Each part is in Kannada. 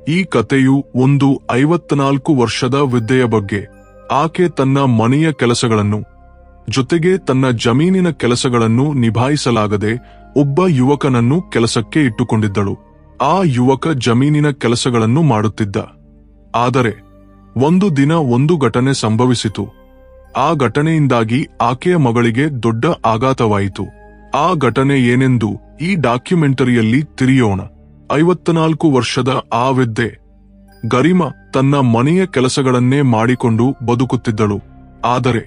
ಈ ಕಥೆಯು ಒಂದು 54 ವರ್ಷದ ವಿದ್ಯೆಯ ಬಗ್ಗೆ. ಆಕೆ ತನ್ನ ಮನೆಯ ಕೆಲಸಗಳನ್ನು ಜೊತೆಗೆ ತನ್ನ ಜಮೀನಿನ ಕೆಲಸಗಳನ್ನು ನಿಭಾಯಿಸಲಾಗದೆ ಒಬ್ಬ ಯುವಕನನ್ನು ಕೆಲಸಕ್ಕೆ ಇಟ್ಟುಕೊಂಡಿದ್ದಳು. ಆ ಯುವಕ ಜಮೀನಿನ ಕೆಲಸಗಳನ್ನು ಮಾಡುತ್ತಿದ್ದ. ಆದರೆ ಒಂದು ದಿನ ಒಂದು ಘಟನೆ ಸಂಭವಿಸಿತು. ಆ ಘಟನೆಯಿಂದಾಗಿ ಆಕೆಯ ಮಗಳಿಗೆ ದೊಡ್ಡ ಆಘಾತವಾಯಿತು. ಆ ಘಟನೆ ಏನೆಂದು ಈ ಡಾಕ್ಯುಮೆಂಟರಿಯಲ್ಲಿ ತಿಳಿಯೋಣ. 54 ವರ್ಷದ ಆ ವೃದ್ಧೆ ಗರಿಮಾ ತನ್ನ ಮನೆಯ ಕೆಲಸಗಳನ್ನೇ ಮಾಡಿಕೊಂಡು ಬದುಕುತ್ತಿದ್ದಳು. ಆದರೆ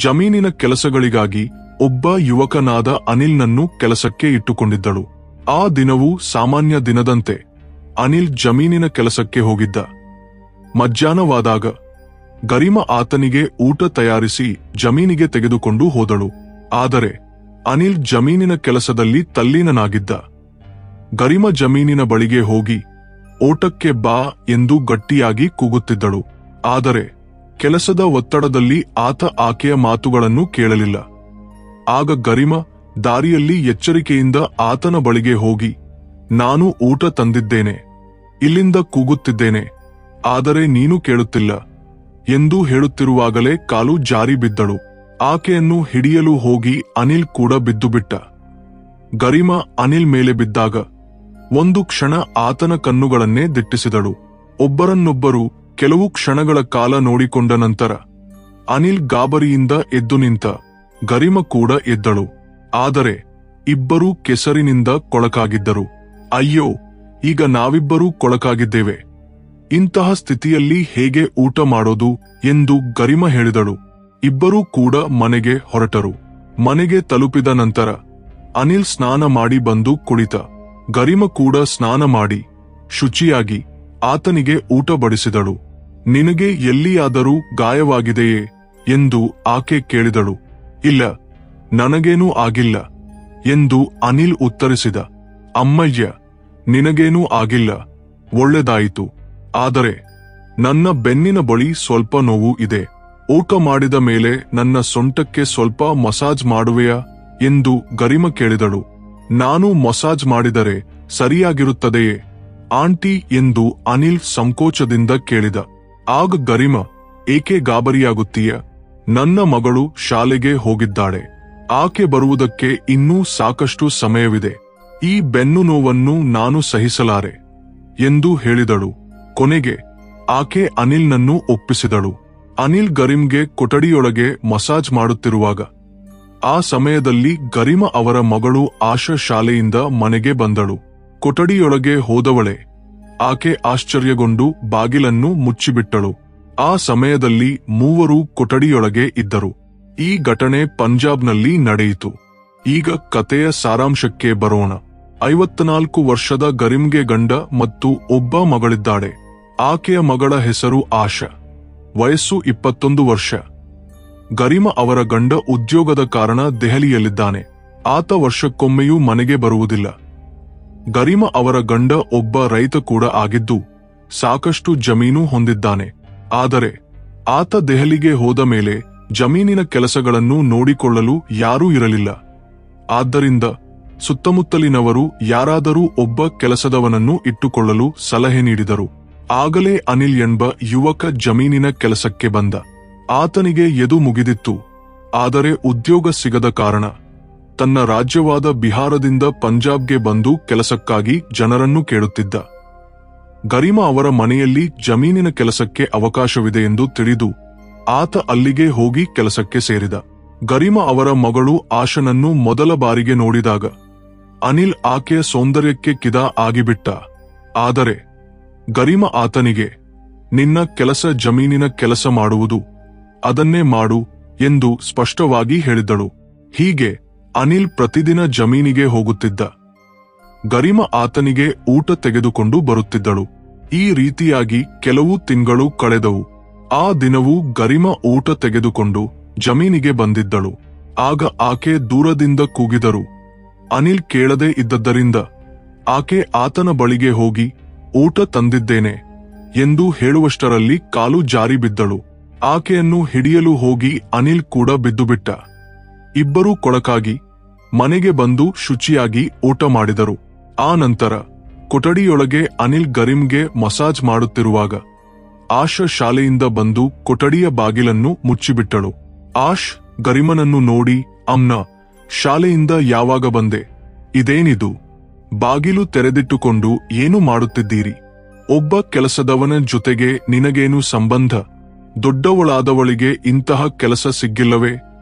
ಜಮೀನಿನ ಕೆಲಸಗಳಿಗಾಗಿ ಒಬ್ಬ ಯುವಕನಾದ ಅನಿಲ್ನನ್ನು ಕೆಲಸಕ್ಕೆ ಇಟ್ಟುಕೊಂಡಿದ್ದಳು. ಆ ದಿನವೂ ಸಾಮಾನ್ಯ ದಿನದಂತೆ ಅನಿಲ್ ಜಮೀನಿನ ಕೆಲಸಕ್ಕೆ ಹೋಗಿದ್ದ. ಮಧ್ಯಾಹ್ನವಾದಾಗ ಗರಿಮಾ ಆತನಿಗೆ ಊಟ ತಯಾರಿಸಿ ಜಮೀನಿಗೆ ತೆಗೆದುಕೊಂಡು ಹೋದಳು. ಆದರೆ ಅನಿಲ್ ಜಮೀನಿನ ಕೆಲಸದಲ್ಲಿ ತಲ್ಲೀನನಾಗಿದ್ದ. ಗರಿಮಾ ಜಮೀನಿನ ಬಳಿಗೆ ಹೋಗಿ ಓಟಕ್ಕೆ ಬಾ ಎಂದು ಗಟ್ಟಿಯಾಗಿ ಕೂಗುತ್ತಿದ್ದಳು. ಆದರೆ ಕೆಲಸದ ಒತ್ತಡದಲ್ಲಿ ಆತ ಆಕೆಯ ಮಾತುಗಳನ್ನು ಕೇಳಲಿಲ್ಲ. ಆಗ ಗರಿಮಾ ದಾರಿಯಲ್ಲಿ ಎಚ್ಚರಿಕೆಯಿಂದ ಆತನ ಬಳಿಗೆ ಹೋಗಿ, ನಾನು ಊಟ ತಂದಿದ್ದೇನೆ, ಇಲ್ಲಿಂದ ಕೂಗುತ್ತಿದ್ದೇನೆ, ಆದರೆ ನೀನು ಕೇಳುತ್ತಿಲ್ಲ ಎಂದು ಹೇಳುತ್ತಿರುವಾಗಲೇ ಕಾಲು ಜಾರಿ ಬಿದ್ದಳು. ಆಕೆಯನ್ನು ಹಿಡಿಯಲು ಹೋಗಿ ಅನಿಲ್ ಕೂಡ ಬಿದ್ದುಬಿಟ್ಟ. ಗರಿಮಾ ಅನಿಲ್ ಮೇಲೆ ಬಿದ್ದಾಗ ಒಂದು ಕ್ಷಣ ಆತನ ಕಣ್ಣುಗಳನ್ನೇ ದಿಟ್ಟಿಸಿದಳು. ಒಬ್ಬರನ್ನೊಬ್ಬರು ಕೆಲವು ಕ್ಷಣಗಳ ಕಾಲ ನೋಡಿಕೊಂಡ ನಂತರ ಅನಿಲ್ ಗಾಬರಿಯಿಂದ ಎದ್ದು ನಿಂತ. ಗರಿಮಾ ಕೂಡ ಎದ್ದಳು. ಆದರೆ ಇಬ್ಬರೂ ಕೆಸರಿನಿಂದ ಕೊಳಕಾಗಿದ್ದರು. ಅಯ್ಯೋ, ಈಗ ನಾವಿಬ್ಬರೂ ಕೊಳಕಾಗಿದ್ದೇವೆ, ಇಂತಹ ಸ್ಥಿತಿಯಲ್ಲಿ ಹೇಗೆ ಊಟ ಮಾಡೋದು ಎಂದು ಗರಿಮಾ ಹೇಳಿದಳು. ಇಬ್ಬರೂ ಕೂಡ ಮನೆಗೆ ಹೊರಟರು. ಮನೆಗೆ ತಲುಪಿದ ನಂತರ ಅನಿಲ್ ಸ್ನಾನ ಮಾಡಿ ಬಂದು ಕುಳಿತ. ಗರಿಮಾ ಕೂಡ ಸ್ನಾನ ಮಾಡಿ ಶುಚಿಯಾಗಿ ಆತನಿಗೆ ಊಟ ಬಡಿಸಿದಳು. ನಿನಗೆ ಎಲ್ಲಿಯಾದರೂ ಗಾಯವಾಗಿದೆಯೇ ಎಂದು ಆಕೆ ಕೇಳಿದಳು. ಇಲ್ಲ, ನನಗೇನೂ ಆಗಿಲ್ಲ ಎಂದು ಅನಿಲ್ ಉತ್ತರಿಸಿದ. ಅಮ್ಮಯ್ಯ, ನಿನಗೇನೂ ಆಗಿಲ್ಲ, ಒಳ್ಳೆದಾಯಿತು. ಆದರೆ ನನ್ನ ಬೆನ್ನಿನ ಬಳಿ ಸ್ವಲ್ಪ ನೋವು ಇದೆ. ಊಟ ಮಾಡಿದ ಮೇಲೆ ನನ್ನ ಸೊಂಟಕ್ಕೆ ಸ್ವಲ್ಪ ಮಸಾಜ್ ಮಾಡುವೆಯಾ ಎಂದು ಗರಿಮಾ ಕೇಳಿದಳು. ನಾನು ಮಸಾಜ್ ಮಾಡಿದರೆ ಸರಿಯಾಗಿರುತ್ತದೆಯೇ ಆಂಟಿ ಎಂದು ಅನಿಲ್ ಸಂಕೋಚದಿಂದ ಕೇಳಿದ. ಆಗ ಗರಿಮಾ, ಏಕೆ ಗಾಬರಿಯಾಗುತ್ತೀಯ? ನನ್ನ ಮಗಳು ಶಾಲೆಗೆ ಹೋಗಿದ್ದಾಳೆ. ಆಕೆ ಬರುವುದಕ್ಕೆ ಇನ್ನೂ ಸಾಕಷ್ಟು ಸಮಯವಿದೆ. ಈ ಬೆನ್ನು ನೋವನ್ನು ನಾನು ಸಹಿಸಲಾರೆ ಎಂದು ಹೇಳಿದಳು. ಕೊನೆಗೆ ಆಕೆ ಅನಿಲ್ನನ್ನು ಒಪ್ಪಿಸಿದಳು. ಅನಿಲ್ ಗರಿಮ್ಗೆ ಕೊಠಡಿಯೊಳಗೆ ಮಸಾಜ್ ಮಾಡುತ್ತಿರುವಾಗ ಆ ಸಮಯದಲ್ಲಿ ಗರಿಮಾ ಅವರ ಮಗಳು ಆಶಾ ಶಾಲೆಯಿಂದ ಮನೆಗೆ ಬಂದಳು. ಕೊಠಡಿಯೊಳಗೆ ಹೋದವಳೆ ಆಕೆ ಆಶ್ಚರ್ಯಗೊಂಡು ಬಾಗಿಲನ್ನು ಮುಚ್ಚಿಬಿಟ್ಟಳು. ಆ ಸಮಯದಲ್ಲಿ ಮೂವರು ಕೊಠಡಿಯೊಳಗೆ ಇದ್ದರು. ಈ ಘಟನೆ ಪಂಜಾಬ್ನಲ್ಲಿ ನಡೆಯಿತು. ಈಗ ಕಥೆಯ ಸಾರಾಂಶಕ್ಕೆ ಬರೋಣ. 54 ವರ್ಷದ ಗರಿಮ್ಗೆ ಗಂಡ ಮತ್ತು ಒಬ್ಬ ಮಗಳಿದ್ದಾಳೆ. ಆಕೆಯ ಮಗಳ ಹೆಸರು ಆಶಾ, ವಯಸ್ಸು 21 ವರ್ಷ. ಗರಿಮಾ ಅವರ ಗಂಡ ಉದ್ಯೋಗದ ಕಾರಣ ದೆಹಲಿಯಲ್ಲಿದ್ದಾನೆ. ಆತ ವರ್ಷಕ್ಕೊಮ್ಮೆಯೂ ಮನೆಗೆ ಬರುವುದಿಲ್ಲ. ಗರಿಮಾ ಅವರ ಗಂಡ ಒಬ್ಬ ರೈತ ಕೂಡ ಆಗಿದ್ದು ಸಾಕಷ್ಟು ಜಮೀನು ಹೊಂದಿದ್ದಾನೆ. ಆದರೆ ಆತ ದೆಹಲಿಗೆ ಹೋದ ಮೇಲೆ ಜಮೀನಿನ ಕೆಲಸಗಳನ್ನು ನೋಡಿಕೊಳ್ಳಲು ಯಾರೂ ಇರಲಿಲ್ಲ. ಆದ್ದರಿಂದ ಸುತ್ತಮುತ್ತಲಿನವರು ಯಾರಾದರೂ ಒಬ್ಬ ಕೆಲಸದವನನ್ನು ಇಟ್ಟುಕೊಳ್ಳಲು ಸಲಹೆ ನೀಡಿದರು. ಆಗಲೇ ಅನಿಲ್ ಎಂಬ ಯುವಕ ಜಮೀನಿನ ಕೆಲಸಕ್ಕೆ ಬಂದ. ಆತನಿಗೆ ಎದು ಮುಗಿದಿತ್ತು. ಆದರೆ ಉದ್ಯೋಗ ಸಿಗದ ಕಾರಣ ತನ್ನ ರಾಜ್ಯವಾದ ಬಿಹಾರದಿಂದ ಪಂಜಾಬ್ಗೆ ಬಂದು ಕೆಲಸಕ್ಕಾಗಿ ಜನರನ್ನು ಕೇಳುತ್ತಿದ್ದ. ಗರಿಮಾ ಅವರ ಮನೆಯಲ್ಲಿ ಜಮೀನಿನ ಕೆಲಸಕ್ಕೆ ಅವಕಾಶವಿದೆ ಎಂದು ತಿಳಿದು ಆತ ಅಲ್ಲಿಗೆ ಹೋಗಿ ಕೆಲಸಕ್ಕೆ ಸೇರಿದ. ಗರಿಮಾ ಅವರ ಮಗಳು ಆಶನನ್ನು ಮೊದಲ ಬಾರಿಗೆ ನೋಡಿದಾಗ ಅನಿಲ್ ಆಕೆಯ ಸೌಂದರ್ಯಕ್ಕೆ ಕಿದಾ ಆಗಿಬಿಟ್ಟ. ಆದರೆ ಗರಿಮಾ ಆತನಿಗೆ, ನಿನ್ನ ಕೆಲಸ ಜಮೀನಿನ ಕೆಲಸ ಮಾಡುವುದು, ಅದನ್ನೇ ಮಾಡು ಎಂದು ಸ್ಪಷ್ಟವಾಗಿ ಹೇಳಿದಳು. ಹೀಗೆ ಅನಿಲ್ ಪ್ರತಿದಿನ ಜಮೀನಿಗೆ ಹೋಗುತ್ತಿದ್ದ. ಗರಿಮಾ ಆತನಿಗೆ ಊಟ ತೆಗೆದುಕೊಂಡು ಬರುತ್ತಿದ್ದಳು. ಈ ರೀತಿಯಾಗಿ ಕೆಲವು ತಿಂಗಳು ಕಳೆದವು. ಆ ದಿನವೂ ಗರಿಮಾ ಊಟ ತೆಗೆದುಕೊಂಡು ಜಮೀನಿಗೆ ಬಂದಿದ್ದಳು. ಆಗ ಆಕೆ ದೂರದಿಂದ ಕೂಗಿದರು. ಅನಿಲ್ ಕೇಳದೆ ಇದ್ದದ್ದರಿಂದ ಆಕೆ ಆತನ ಬಳಿಗೆ ಹೋಗಿ, ಊಟ ತಂದಿದ್ದೇನೆ ಎಂದು ಹೇಳುವಷ್ಟರಲ್ಲಿ ಕಾಲು ಜಾರಿ ಬಿದ್ದಳು. ಆಕೆಯನ್ನು ಹಿಡಿಯಲು ಹೋಗಿ ಅನಿಲ್ ಕೂಡ ಬಿದ್ದುಬಿಟ್ಟ. ಇಬ್ಬರೂ ಕೊಳಕಾಗಿ ಮನೆಗೆ ಬಂದು ಶುಚಿಯಾಗಿ ಊಟ ಮಾಡಿದರು. ಆ ನಂತರ ಕೊಠಡಿಯೊಳಗೆ ಅನಿಲ್ ಗರಿಮ್ಗೆ ಮಸಾಜ್ ಮಾಡುತ್ತಿರುವಾಗ ಆಶಾ ಶಾಲೆಯಿಂದ ಬಂದು ಕೊಠಡಿಯ ಬಾಗಿಲನ್ನು ಮುಚ್ಚಿಬಿಟ್ಟಳು. ಆಶ್ ಗರಿಮನನ್ನು ನೋಡಿ, ಅಮ್ನ, ಶಾಲೆಯಿಂದ ಯಾವಾಗ ಬಂದೆ? ಇದೇನಿದು? ಬಾಗಿಲು ತೆರೆದಿಟ್ಟುಕೊಂಡು ಏನು ಮಾಡುತ್ತಿದ್ದೀರಿ? ಒಬ್ಬ ಕೆಲಸದವನ ಜೊತೆಗೆ ನಿನಗೇನು ಸಂಬಂಧ? ದೊಡ್ಡವಳಾದವಳಿಗೆ ಇಂತಹ ಕೆಲಸ ಸಿಗ್ಗಿಲ್ಲವೇ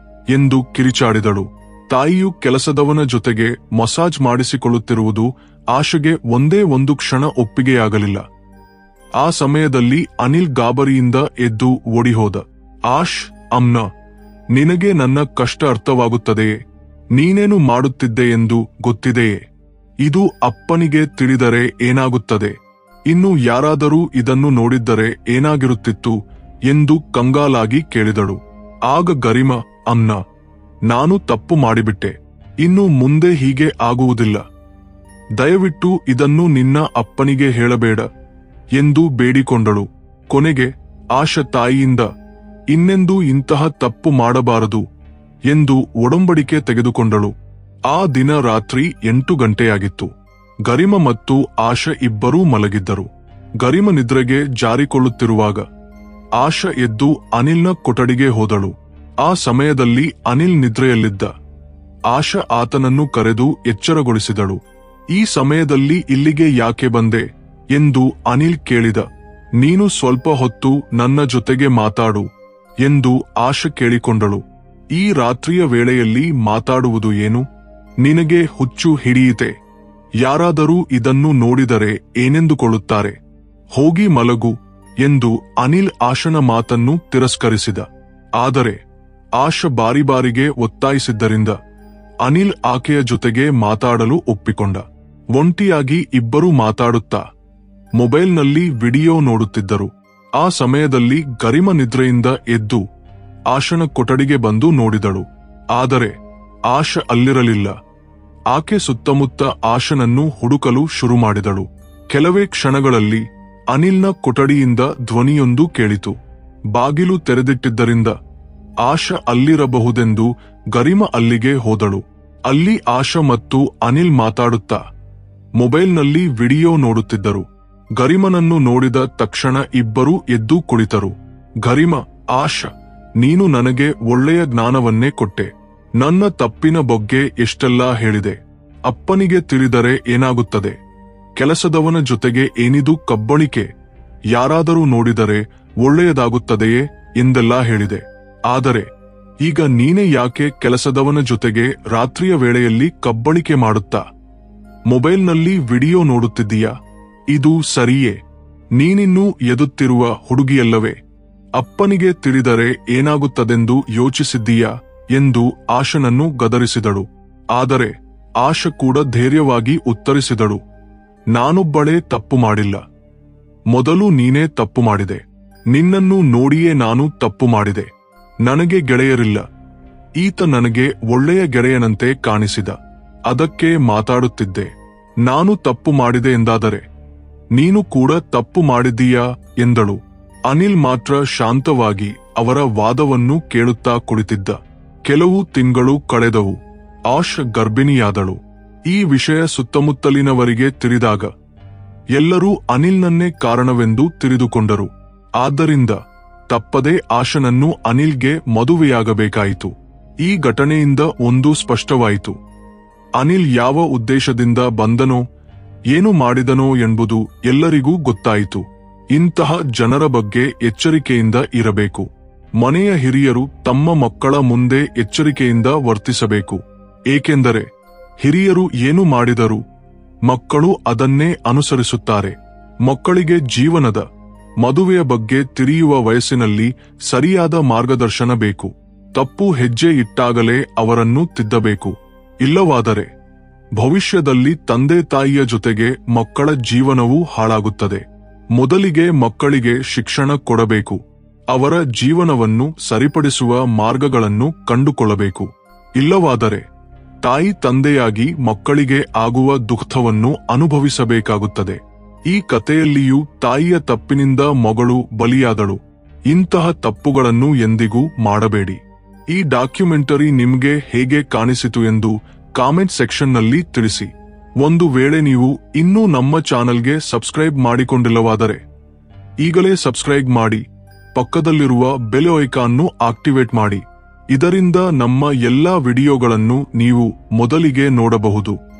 ಎಂದು ಕಿರಿಚಾಡಿದಳು. ತಾಯಿಯು ಕೆಲಸದವನ ಜೊತೆಗೆ ಮಸಾಜ್ ಮಾಡಿಸಿಕೊಳ್ಳುತ್ತಿರುವುದು ಆಶೆಗೆ ಒಂದೇ ಒಂದು ಕ್ಷಣ ಒಪ್ಪಿಗೆಯಾಗಲಿಲ್ಲ. ಆ ಸಮಯದಲ್ಲಿ ಅನಿಲ್ ಗಾಬರಿಯಿಂದ ಎದ್ದು ಓಡಿಹೋದ. ಆಶ್, ಅಮ್ನ, ನಿನಗೆ ನನ್ನ ಕಷ್ಟ ಅರ್ಥವಾಗುತ್ತದೆಯೇ? ನೀನೇನು ಮಾಡುತ್ತಿದ್ದೆ ಎಂದು ಗೊತ್ತಿದೆಯೇ? ಇದು ಅಪ್ಪನಿಗೆ ತಿಳಿದರೆ ಏನಾಗುತ್ತದೆ? ಇನ್ನು ಯಾರಾದರೂ ಇದನ್ನು ನೋಡಿದ್ದರೆ ಏನಾಗಿರುತ್ತಿತ್ತು ಎಂದು ಕಂಗಾಲಾಗಿ ಕೇಳಿದಳು. ಆಗ ಗರಿಮ, ಅಮ್ನ, ನಾನು ತಪ್ಪು ಮಾಡಿಬಿಟ್ಟೆ. ಇನ್ನು ಮುಂದೆ ಹೀಗೆ ಆಗುವುದಿಲ್ಲ. ದಯವಿಟ್ಟು ಇದನ್ನು ನಿನ್ನ ಅಪ್ಪನಿಗೆ ಹೇಳಬೇಡ ಎಂದು ಬೇಡಿಕೊಂಡಳು. ಕೊನೆಗೆ ಆಶ ತಾಯಿಯಿಂದ ಇನ್ನೆಂದೂ ಇಂತಹ ತಪ್ಪು ಮಾಡಬಾರದು ಎಂದು ಒಡಂಬಡಿಕೆ ತೆಗೆದುಕೊಂಡಳು. ಆ ದಿನ ರಾತ್ರಿ 8 ಗಂಟೆಯಾಗಿತ್ತು. ಗರಿಮ ಮತ್ತು ಆಶ ಇಬ್ಬರೂ ಮಲಗಿದ್ದರು. ಗರಿಮ ನಿದ್ರೆಗೆ ಜಾರಿಕೊಳ್ಳುತ್ತಿರುವಾಗ ಆಶ ಎದ್ದು ಅನಿಲ್ನ ಕೊಠಡಿಗೆ ಹೋದಳು. ಆ ಸಮಯದಲ್ಲಿ ಅನಿಲ್ ನಿದ್ರೆಯಲ್ಲಿದ್ದ. ಆಶ ಆತನನ್ನು ಕರೆದು ಎಚ್ಚರಗೊಳಿಸಿದಳು. ಈ ಸಮಯದಲ್ಲಿ ಇಲ್ಲಿಗೆ ಯಾಕೆ ಬಂದೆ ಎಂದು ಅನಿಲ್ ಕೇಳಿದ. ನೀನು ಸ್ವಲ್ಪ ಹೊತ್ತು ನನ್ನ ಜೊತೆಗೆ ಮಾತಾಡು ಎಂದು ಆಶ ಕೇಳಿಕೊಂಡಳು. ಈ ರಾತ್ರಿಯ ವೇಳೆಯಲ್ಲಿ ಮಾತಾಡುವುದು ಏನು? ನಿನಗೆ ಹುಚ್ಚು ಹಿಡಿಯಿತೆ? ಯಾರಾದರೂ ಇದನ್ನು ನೋಡಿದರೆ ಏನೆಂದುಕೊಳ್ಳುತ್ತಾರೆ? ಹೋಗಿ ಮಲಗು ಎಂದು ಅನಿಲ್ ಆಶನ ಮಾತನ್ನು ತಿರಸ್ಕರಿಸಿದ. ಆದರೆ ಆಶ ಬಾರಿ ಬಾರಿಗೆ ಒತ್ತಾಯಿಸಿದ್ದರಿಂದ ಅನಿಲ್ ಆಕೆಯ ಜೊತೆಗೆ ಮಾತಾಡಲು ಒಪ್ಪಿಕೊಂಡ. ಒಂಟಿಯಾಗಿ ಇಬ್ಬರೂ ಮಾತಾಡುತ್ತಾ ಮೊಬೈಲ್ನಲ್ಲಿ ವಿಡಿಯೋ ನೋಡುತ್ತಿದ್ದರು. ಆ ಸಮಯದಲ್ಲಿ ಗರಿಮ ನಿದ್ರೆಯಿಂದ ಎದ್ದು ಆಶನ ಕೊಠಡಿಗೆ ಬಂದು ನೋಡಿದಳು. ಆದರೆ ಆಶ ಅಲ್ಲಿರಲಿಲ್ಲ. ಆಕೆ ಸುತ್ತಮುತ್ತ ಆಶನನ್ನು ಹುಡುಕಲು ಶುರು ಮಾಡಿದಳು. ಕೆಲವೇ ಕ್ಷಣಗಳಲ್ಲಿ ಅನಿಲ್ನ ಕೊಠಡಿಯಿಂದ ಧ್ವನಿಯೊಂದು ಕೇಳಿತು. ಬಾಗಿಲು ತೆರೆದಿಟ್ಟಿದ್ದರಿಂದ ಆಶ ಅಲ್ಲಿರಬಹುದೆಂದು ಗರಿಮ ಅಲ್ಲಿಗೆ ಹೋದಳು. ಅಲ್ಲಿ ಆಶ ಮತ್ತು ಅನಿಲ್ ಮಾತಾಡುತ್ತಾ ಮೊಬೈಲ್ನಲ್ಲಿ ವಿಡಿಯೋ ನೋಡುತ್ತಿದ್ದರು. ಗರಿಮನನ್ನು ನೋಡಿದ ತಕ್ಷಣ ಇಬ್ಬರೂ ಎದ್ದು ಕುಳಿತರು. ಗರಿಮ, ಆಶ, ನೀನು ನನಗೆ ಒಳ್ಳೆಯ ಜ್ಞಾನವನ್ನೇ ಕೊಟ್ಟೆ. ನನ್ನ ತಪ್ಪಿನ ಬಗ್ಗೆ ಎಷ್ಟೆಲ್ಲಾ ಹೇಳಿದೆ. ಅಪ್ಪನಿಗೆ ತಿಳಿದರೆ ಏನಾಗುತ್ತದೆ? ಕೆಲಸದವನ ಜೊತೆಗೆ ಏನಿದು ಕಬ್ಬಳಿಕೆ? ಯಾರಾದರೂ ನೋಡಿದರೆ ಒಳ್ಳೆಯದಾಗುತ್ತದೆಯೇ ಎಂದೆಲ್ಲಾ ಹೇಳಿದೆ. ಆದರೆ ಈಗ ನೀನೇ ಯಾಕೆ ಕೆಲಸದವನ ಜೊತೆಗೆ ರಾತ್ರಿಯ ವೇಳೆಯಲ್ಲಿ ಕಬ್ಬಳಿಕೆ ಮಾಡುತ್ತಾ ಮೊಬೈಲ್ನಲ್ಲಿ ವಿಡಿಯೋ ನೋಡುತ್ತಿದ್ದೀಯಾ? ಇದು ಸರಿಯೇ? ನೀನಿನ್ನೂ ಎದುತ್ತಿರುವ ಹುಡುಗಿಯಲ್ಲವೇ? ಅಪ್ಪನಿಗೆ ತಿಳಿದರೆ ಏನಾಗುತ್ತದೆಂದು ಯೋಚಿಸಿದ್ದೀಯಾ ಎಂದು ಆಶನನ್ನು ಗದರಿಸಿದಳು. ಆದರೆ ಆಶ ಕೂಡ ಧೈರ್ಯವಾಗಿ ಉತ್ತರಿಸಿದಳು, ನಾನೊಬ್ಬಳೇ ತಪ್ಪು ಮಾಡಿಲ್ಲ. ಮೊದಲು ನೀನೇ ತಪ್ಪು ಮಾಡಿದೆ. ನಿನ್ನನ್ನು ನೋಡಿಯೇ ನಾನು ತಪ್ಪು ಮಾಡಿದೆ. ನನಗೆ ಗೆಳೆಯರಿಲ್ಲ. ಈತ ನನಗೆ ಒಳ್ಳೆಯ ಗೆಳೆಯನಂತೆ ಕಾಣಿಸಿದ. ಅದಕ್ಕೆ ಮಾತಾಡುತ್ತಿದ್ದೆ. ನಾನು ತಪ್ಪು ಮಾಡಿದೆ ಎಂದಾದರೆ ನೀನು ಕೂಡ ತಪ್ಪು ಮಾಡಿದ್ದೀಯಾ ಎಂದಳು. ಅನಿಲ್ ಮಾತ್ರ ಶಾಂತವಾಗಿ ಅವರ ವಾದವನ್ನು ಕೇಳುತ್ತಾ ಕುಳಿತಿದ್ದ. ಕೆಲವು ತಿಂಗಳು ಕಳೆದವು. ಆಶ್ ಗರ್ಭಿಣಿಯಾದಳು. ಈ ವಿಷಯ ಸುತ್ತಮುತ್ತಲಿನವರಿಗೆ ತಿಳಿದಾಗ ಎಲ್ಲರೂ ಅನಿಲ್ನನ್ನೇ ಕಾರಣವೆಂದು ತಿಳಿದುಕೊಂಡರು. ಆದ್ದರಿಂದ ತಪ್ಪದೇ ಆಶನನ್ನು ಅನಿಲ್ಗೆ ಮದುವೆಯಾಗಬೇಕಾಯಿತು. ಈ ಘಟನೆಯಿಂದ ಒಂದು ಸ್ಪಷ್ಟವಾಯಿತು. ಅನಿಲ್ ಯಾವ ಉದ್ದೇಶದಿಂದ ಬಂದನೋ, ಏನು ಮಾಡಿದನೋ ಎಂಬುದು ಎಲ್ಲರಿಗೂ ಗೊತ್ತಾಯಿತು. ಇಂತಹ ಜನರ ಬಗ್ಗೆ ಎಚ್ಚರಿಕೆಯಿಂದ ಇರಬೇಕು. ಮನೆಯ ಹಿರಿಯರು ತಮ್ಮ ಮಕ್ಕಳ ಮುಂದೆ ಎಚ್ಚರಿಕೆಯಿಂದ ವರ್ತಿಸಬೇಕು. ಏಕೆಂದರೆ ಹಿರಿಯರು ಏನು ಮಾಡಿದರೂ ಮಕ್ಕಳು ಅದನ್ನೇ ಅನುಸರಿಸುತ್ತಾರೆ. ಮಕ್ಕಳಿಗೆ ಜೀವನದ, ಮದುವೆಯ ಬಗ್ಗೆ ತಿಳಿಯುವ ವಯಸ್ಸಿನಲ್ಲಿ ಸರಿಯಾದ ಮಾರ್ಗದರ್ಶನ ಬೇಕು. ತಪ್ಪು ಹೆಜ್ಜೆ ಇಟ್ಟಾಗಲೇ ಅವರನ್ನು ತಿದ್ದಬೇಕು. ಇಲ್ಲವಾದರೆ ಭವಿಷ್ಯದಲ್ಲಿ ತಂದೆ ತಾಯಿಯ ಜೊತೆಗೆ ಮಕ್ಕಳ ಜೀವನವೂ ಹಾಳಾಗುತ್ತದೆ. ಮೊದಲಿಗೆ ಮಕ್ಕಳಿಗೆ ಶಿಕ್ಷಣ ಕೊಡಬೇಕು. ಅವರ ಜೀವನವನ್ನು ಸರಿಪಡಿಸುವ ಮಾರ್ಗಗಳನ್ನು ಕಂಡುಕೊಳ್ಳಬೇಕು. ಇಲ್ಲವಾದರೆ ತಾಯಿ ತಂದೆಯಾಗಿ ಮಕ್ಕಳಿಗೆ ಆಗುವ ದುಃಖವನ್ನು ಅನುಭವಿಸಬೇಕಾಗುತ್ತದೆ. ಈ ಕಥೆಯಲ್ಲಿಯೂ ತಾಯಿಯ ತಪ್ಪಿನಿಂದ ಮಗಳು ಬಲಿಯಾದಳು. ಇಂತಹ ತಪ್ಪುಗಳನ್ನು ಎಂದಿಗೂ ಮಾಡಬೇಡಿ. ಈ ಡಾಕ್ಯುಮೆಂಟರಿ ನಿಮಗೆ ಹೇಗೆ ಕಾಣಿಸಿತು ಎಂದು ಕಾಮೆಂಟ್ ಸೆಕ್ಷನ್ನಲ್ಲಿ ತಿಳಿಸಿ. ಒಂದು ವೇಳೆ ನೀವು ಇನ್ನೂ ನಮ್ಮ ಚಾನೆಲ್ಗೆ ಸಬ್ಸ್ಕ್ರೈಬ್ ಮಾಡಿಕೊಂಡಿಲ್ಲವಾದರೆ ಈಗಲೇ ಸಬ್ಸ್ಕ್ರೈಬ್ ಮಾಡಿ, ಪಕ್ಕದಲ್ಲಿರುವ ಬೆಲ್ ಐಕಾನ್ ಆಕ್ಟಿವೇಟ್ ಮಾಡಿ. ಇದರಿಂದ ನಮ್ಮ ಎಲ್ಲಾ ವಿಡಿಯೋಗಳನ್ನು ನೀವು ಮೊದಲಿಗೆ ನೋಡಬಹುದು.